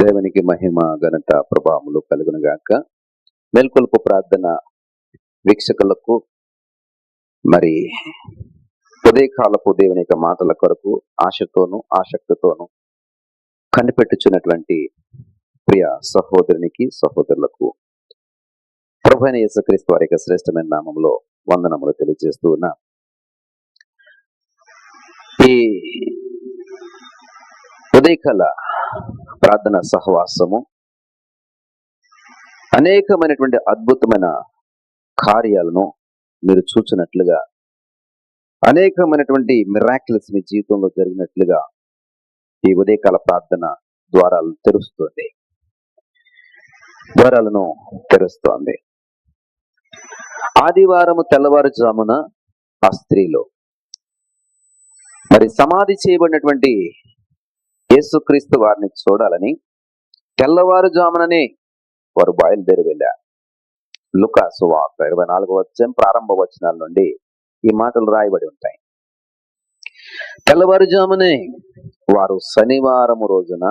దేవునికి మహిమ ఘనత ప్రభావములు కలుగును గాక. మేల్కొల్పు ప్రార్థన వీక్షకులకు మరి ఉదయకాలపు దేవుని యొక్క మాటల కొరకు ఆశతోను ఆసక్తితోను కనిపెట్టుచున్నటువంటి ప్రియ సహోదరునికి సహోదరులకు ప్రభువైన యేసుక్రీస్తు వారి యొక్క శ్రేష్టమైన నామములో వందనములు తెలియజేస్తూ ఉన్నా. ఈ ఉదయకాల ప్రార్థన సహవాసము అనేకమైనటువంటి అద్భుతమైన కార్యాలను మీరు చూచినట్లుగా, అనేకమైనటువంటి మిరాకిల్స్ మీ జీవితంలో జరిగినట్లుగా ఈ ఉదయకాల ప్రార్థన ద్వారాలను తెరుస్తోంది. ఆదివారము తెల్లవారుజామున ఆ స్త్రీలో మరి సమాధి చేయబడినటువంటి యేసుక్రీస్తు వారిని చూడాలని తెల్లవారుజాముననే వారు బయలుదేరి వెళ్ళారు. లూకా సువార్త 24వ అధ్యాయం ప్రారంభ వచనాల నుండి ఈ మాటలు రాయబడి ఉంటాయి. తెల్లవారుజామునే వారు శనివారము రోజున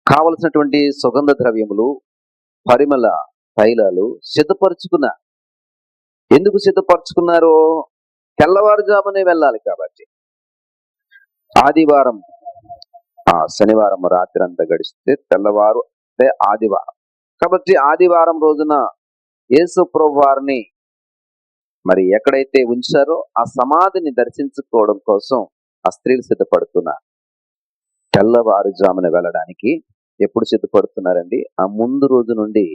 కావలసినటువంటి సుగంధ ద్రవ్యములు, పరిమళ తైలాలు సిద్ధపరుచుకున్నారు. ఎందుకు సిద్ధపరుచుకున్నారో? తెల్లవారుజామునే వెళ్ళాలి కాబట్టి. ఆదివారం శనివారం రాత్రి అంతా గడిస్తే తెల్లవారు అంటే ఆదివారం కాబట్టి ఆదివారం రోజున యేసు ప్రభు వారిని మరి ఎక్కడైతే ఉంచారో ఆ సమాధిని దర్శించుకోవడం కోసం ఆ స్త్రీలు సిద్ధపడుతున్నారు. తెల్లవారుజామున వెళ్ళడానికి ఎప్పుడు సిద్ధపడుతున్నారండి? ఆ ముందు రోజు నుండి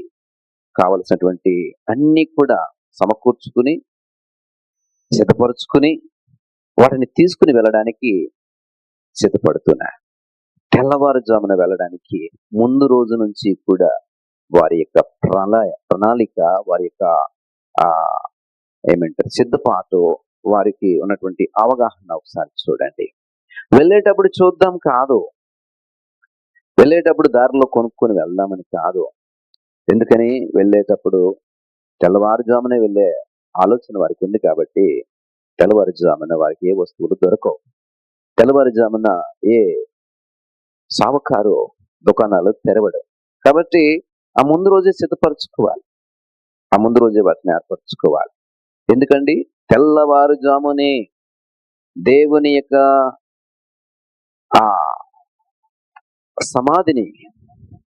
కావలసినటువంటి అన్ని కూడా సమకూర్చుకుని సిద్ధపరుచుకుని వాటిని తీసుకుని వెళ్ళడానికి సిద్ధపడుతున్నారు. తెల్లవారుజామున వెళ్ళడానికి ముందు రోజు నుంచి కూడా వారి యొక్క ప్రణాళిక, వారి యొక్క సిద్ధపాటు, వారికి ఉన్నటువంటి అవగాహన ఒకసారి చూడండి. వెళ్ళేటప్పుడు చూద్దాం కాదు, వెళ్ళేటప్పుడు దారిలో కొనుక్కొని వెళ్దామని కాదు. ఎందుకని? వెళ్ళేటప్పుడు తెల్లవారుజామునే వెళ్ళే ఆలోచన వారికి ఉంది కాబట్టి తెల్లవారుజామున వారికి ఏ వస్తువులు దొరకవు. తెల్లవారుజామున ఏ సావకారు దుకాణాలు తెరవడం కాబట్టి ఆ ముందు రోజే సిద్ధపరచుకోవాలి, ఆ ముందు రోజే వాటిని ఏర్పరచుకోవాలి. ఎందుకండి? తెల్లవారుజామునే దేవుని యొక్క ఆ సమాధిని,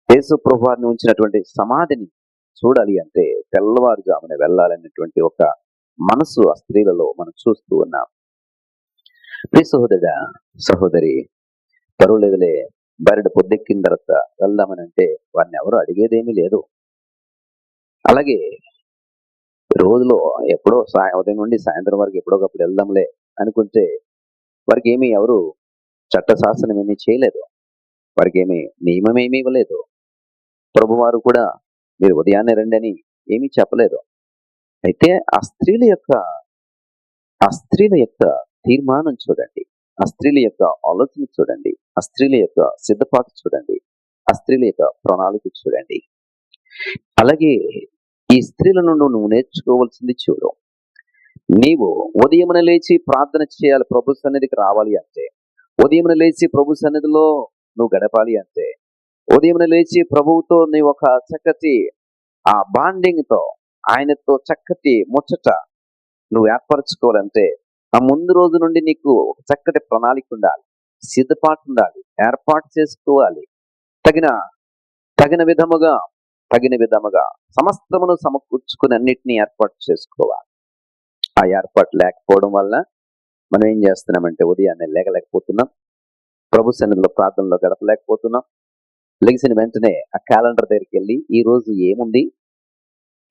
యేసు ప్రభువారిని ఉంచినటువంటి సమాధిని చూడాలి అంటే తెల్లవారుజామునే వెళ్ళాలనేటువంటి ఒక మనసు ఆ స్త్రీలలో మనం చూస్తూ ఉన్నాం. ప్రియ సహోదరుడా, సహోదరి, పర్వాలేదులే బయట పొద్దెక్కిన తర్వాత వెళ్దామని అంటే వారిని ఎవరు అడిగేదేమీ లేదు. అలాగే రోజులో ఎప్పుడో ఉదయం నుండి సాయంత్రం వరకు ఎప్పుడోకప్పుడు వెళ్దాంలే అనుకుంటే వారికి ఏమీ ఎవరు చట్టశాసనం ఏమీ చేయలేదు, వారికి ఏమీ నియమం ఏమీ ఇవ్వలేదు. ప్రభువారు కూడా మీరు ఉదయాన్నే రండి అని ఏమీ చెప్పలేదు. అయితే ఆ స్త్రీల యొక్క తీర్మానం చూడండి, ఆ స్త్రీల యొక్క ఆలోచన చూడండి, ఆ స్త్రీల యొక్క సిద్ధపాటు చూడండి, ఆ స్త్రీల యొక్క ప్రణాళిక చూడండి. అలాగే ఈ స్త్రీల నుండి నువ్వు నేర్చుకోవాల్సింది చూడు. నీవు ఉదయమున లేచి ప్రార్థన చేయాలి, ప్రభు సన్నిధికి రావాలి అంటే, ఉదయమున లేచి ప్రభు సన్నిధిలో నువ్వు గడపాలి అంటే, ఉదయమున లేచి ప్రభువుతో నీ ఒక చక్కటి ఆ బాండింగ్ తో, ఆయనతో చక్కటి ముచ్చట నువ్వు ఏర్పరచుకోవాలంటే ఆ ముందు రోజు నుండి నీకు ఒక చక్కటి ప్రణాళిక ఉండాలి, సిద్ధపాటు ఉండాలి, ఏర్పాటు చేసుకోవాలి. తగిన విధముగా సమస్తమును సమకూర్చుకుని అన్నిటినీ ఏర్పాటు చేసుకోవాలి. ఆ ఏర్పాటు లేకపోవడం వల్ల మనం ఏం చేస్తున్నామంటే ఉదయాన్నే లేకలేకపోతున్నాం, ప్రభు సన్నిధిలో ప్రార్థనలో గడపలేకపోతున్నాం. లెగిసిన వెంటనే ఆ క్యాలెండర్ దగ్గరికి వెళ్ళి ఈ రోజు ఏముంది,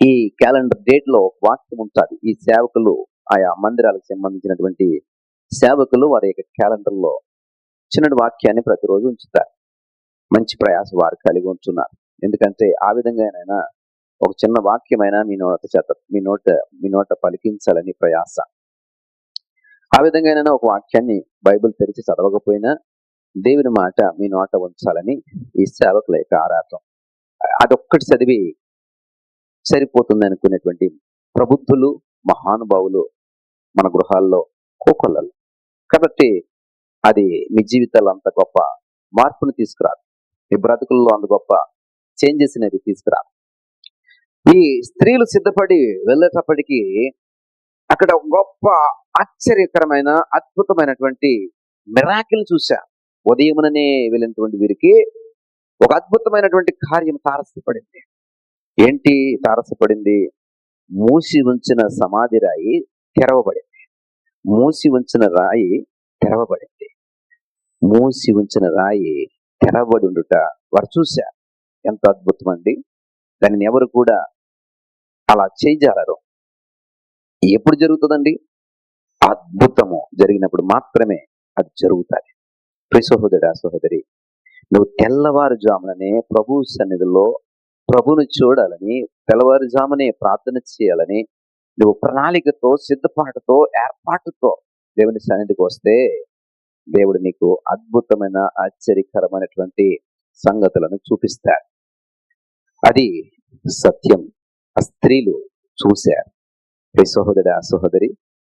ఈ క్యాలెండర్ డేట్ లో వాక్యం ఉంటుంది. ఈ సేవకులు, ఆయా మందిరాలకు సంబంధించినటువంటి సేవకులు వారి యొక్క క్యాలెండర్ లో చిన్న వాక్యాన్ని ప్రతిరోజు ఉంచుతారు. మంచి ప్రయాస వారు కలిగి ఉంటున్నారు. ఎందుకంటే ఆ విధంగానైనా ఒక చిన్న వాక్యమైనా మీ నోట పలికించాలని ప్రయాస. ఆ విధంగానైనా ఒక వాక్యాన్ని బైబిల్ తెరిచి చదవకపోయినా దేవుని మాట మీ నోట ఉంచాలని ఈ సేవకుల యొక్క ఆరాటం. అదొక్కటి చదివి సరిపోతుంది అనుకునేటువంటి ప్రబుద్ధులు, మహానుభావులు మన గృహాల్లో కోకొల్లలు. కాబట్టి అది మీ జీవితాల్లో అంత గొప్ప మార్పును తీసుకురాదు. ఈ బ్రతుకుల్లో అంత గొప్ప చేంజెస్ అనేది తీసుకురా. ఈ స్త్రీలు సిద్ధపడి వెళ్ళేటప్పటికీ అక్కడ ఒక గొప్ప ఆశ్చర్యకరమైన అద్భుతమైనటువంటి మిరాకిల్ చూశా. ఉదయముననే వెళ్ళినటువంటి వీరికి ఒక అద్భుతమైనటువంటి కార్యం తారసపడింది. ఏంటి తారసపడింది? మూసి ఉంచిన సమాధి రాయి తెరవబడింది. మూసి ఉంచిన రాయి తెరవబడింది. మూసి ఉంచిన రాయి తెరవబడి ఉండుట వారు చూశారు. ఎంత అద్భుతం అండి! దానిని ఎవరు కూడా అలా చేయజాలరు. ఎప్పుడు జరుగుతుందండి? అద్భుతము జరిగినప్పుడు మాత్రమే అది జరుగుతుంది. ప్రియ సహోదరా, సహోదరి, నువ్వు తెల్లవారుజాముననే ప్రభు సన్నిధిలో ప్రభుని చూడాలని, తెల్లవారుజామునే ప్రార్థన చేయాలని నువ్వు ప్రణాళికతో, సిద్ధపాటుతో, ఏర్పాటుతో దేవుని సన్నిధికి వస్తే దేవుడు నీకు అద్భుతమైన ఆశ్చర్యకరమైనటువంటి సంగతులను చూపిస్తాడు. అది సత్యం. ఆ స్త్రీలు చూశారు. ప్రియ సహోదరా, సహోదరి,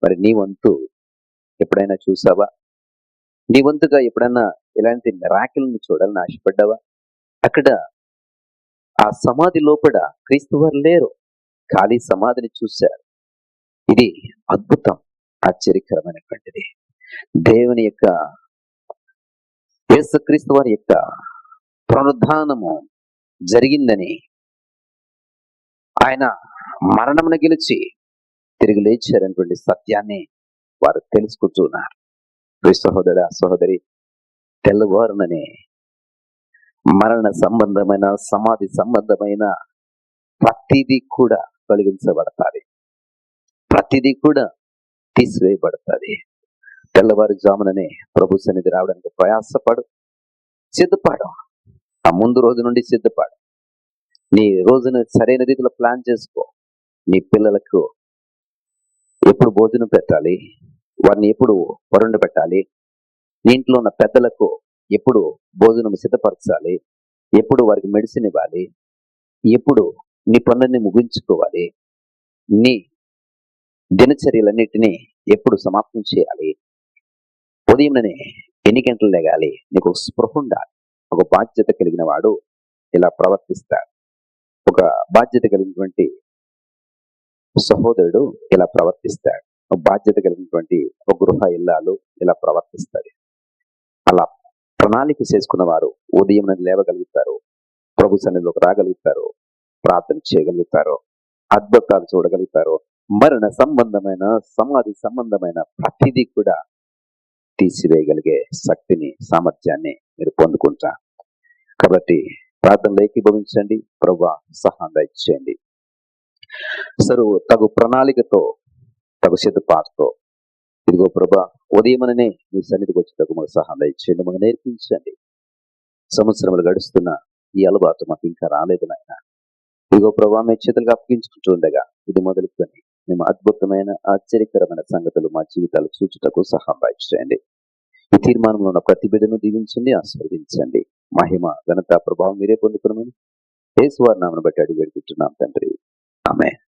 మరి నీ వంతు ఎప్పుడైనా చూసావా? నీ వంతుగా ఎప్పుడైనా ఇలాంటి మిరాకిల్ని చూడాలని ఆశపడ్డావా? అక్కడ ఆ సమాధి లోపల క్రీస్తు వారు లేరు, ఖాళీ సమాధిని చూశారు. ఇది అద్భుతం, ఆశ్చర్యకరమైనటువంటిది. దేవుని యొక్క యేసుక్రీస్తు వారి యొక్క పునరుద్ధానము జరిగిందని, ఆయన మరణమును గెలిచి తిరిగి లేచారనేటువంటి సత్యాన్ని వారు తెలుసుకుంటున్నారు. ప్రియ సహోదరా, సహోదరి, తెల్లవారుననే మరణ సంబంధమైన, సమాధి సంబంధమైన ప్రతిదీ కూడా తొలగించబడతాది. ప్రతిదీ కూడా తీసివేయబడతాది. తెల్లవారుజాముననే ప్రభు సన్నిధి రావడానికి ప్రయాసపడు, సిద్ధపడు. ఆ ముందు రోజు నుండి సిద్ధపడు. నీ రోజును సరైన రీతిలో ప్లాన్ చేసుకో. నీ పిల్లలకు ఎప్పుడు భోజనం పెట్టాలి, వారిని ఎప్పుడు వరుండి పెట్టాలి, నీ ఇంట్లో ఉన్న పెద్దలకు ఎప్పుడు భోజనం సిద్ధపరచాలి, ఎప్పుడు వారికి మెడిసిన్ ఇవ్వాలి, ఎప్పుడు నీ పనులన్నీ ముగించుకోవాలి, నీ దినచర్యలన్నిటినీ ఎప్పుడు సమాప్తం చేయాలి, ఉదయంలోనే ఎన్ని గంటలు లెగాలి, నీకు ఒక స్పృహ ఉండాలి. ఒక బాధ్యత కలిగిన వాడు ఇలా ప్రవర్తిస్తాడు. ఒక బాధ్యత కలిగినటువంటి సహోదరుడు ఇలా ప్రవర్తిస్తాడు. ఒక బాధ్యత కలిగినటువంటి ఒక గృహ ఇల్లాలు ఇలా ప్రవర్తిస్తాడు. అలా ప్రణాళిక చేసుకున్న వారు ఉదయం లేవగలుగుతారు, ప్రభు సన్నిధిలోకి రాగలుగుతారు, ప్రార్థన చేయగలుగుతారు, అద్భుతాలు చూడగలుగుతారు. మరణ సంబంధమైన, సమాధి సంబంధమైన ప్రతిదీ కూడా తీసివేయగలిగే శక్తిని, సామర్థ్యాన్ని మీరు పొందుకుంటారు. కాబట్టి ప్రార్థనలో ఏకీభవించండి. ప్రభువా, సహాయం దయచేయండి. తగు ప్రణాళికతో, తగు సిద్ధపాటుతో, ఇదిగో ప్రభా, ఉదయమననే మీ సన్నిధికి వచ్చేటకు మాకు సహాయం దయచేయండి, మాకు నేర్పించండి. సంవత్సరములు గడుస్తున్న ఈ అలవాటు మాకు ఇంకా రాలేదు నాయన. ఇదిగో ప్రభా, మీ చేతులుగా అప్పగించుకుంటూ ఉండగా ఇది మొదలుకొని మేము అద్భుతమైన, ఆశ్చర్యకరమైన సంగతులు మా జీవితాలు చూచుటకు సహాయం దయచేయండి. ఈ తీర్మానంలో ఉన్న ప్రతి బిడ్డను దీవించండి, ఆశీర్వదించండి. మహిమ, ఘనత, ప్రభావం మీరే పొందుకున్నామని యేసు వారి నామమును బట్టి అడిగి వేడుకుంటున్నాం తండ్రి. ఆమేన్.